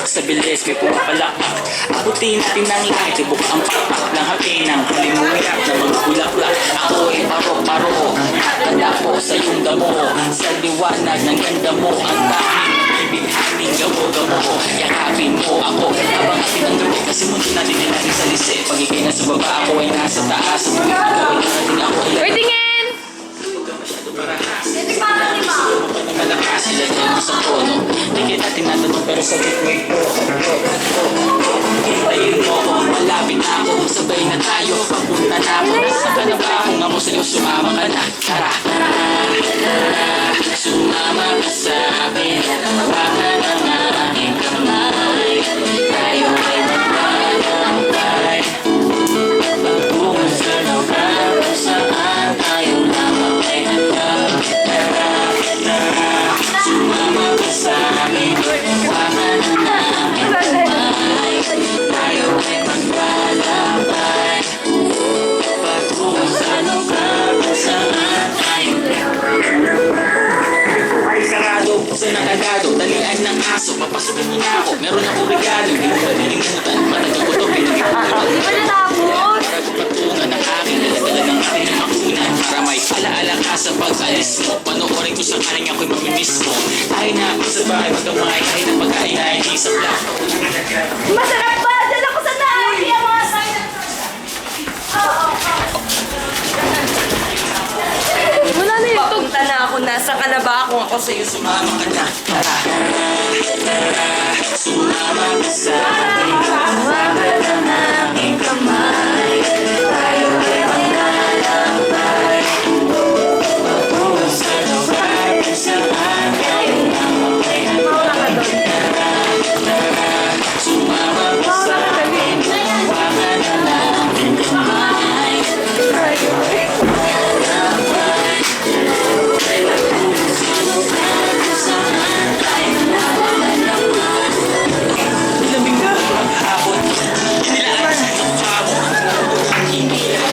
Sa bilis may pumapalakpak. Abutin natin ng langit, ibuk ang pakpak ng hapinang halimuyak ng mga bulaklak. Ako'y paro-paro, tanda ko sa iyong damo. Sa liwanag ng ganda mo, ang dahil ibighaning gamo-gamo. Yakapin mo ako habang atin ang gabi, kasi mundo natin ay natin sa lise. Pag ikay nasa baba, ako ay nasa taas. Sa tuwing ikaw ay natin ako ay Uy, tingin! huwag ka masyado parahas. Malakas sila dyan sa tono. Di kita tinatanong pero sagot mo ito. Hintayin mo ako, malapit na ako. Sabay na tayo, papunta na ako. Nasaan ka na ba? Kung ako sa'yo, sumama ka na. Tara, sumama ka sa akin. Hawakan ang aking kamay. Tayo ay maglalakbay. Patungo sa lugar kung saan tayo lamang ay hanggang. Sumama ka sa amin, hawakan ang aking kamay. Tayo ay maglalakbay. Patungo sa lugar kung saan tayo ay sarado, puso ng agado, talian ng aso, papasukin mo na ako. Meron akong regalo, hindi mo ba nilimutan? Matagal ko to, pinag-ipunan. Di ba natapos? Para ko patungan ang aking nalagdagan ng aking makunan. Para may alaala ka sa pag-alis mo. Panoorin ko sa kaling ako'y mamimiss mo. Tayo na ako sa bahay, magkamay, kahit ang pagkain na hindi sa black. Masarap ba? Dala ko sa tayo! Yung mga sign. Wala na yun. Papunta na ako. Nasaan ka na ba? Kung ako sa'yo Sumama ka na, tara. Sumama ka sa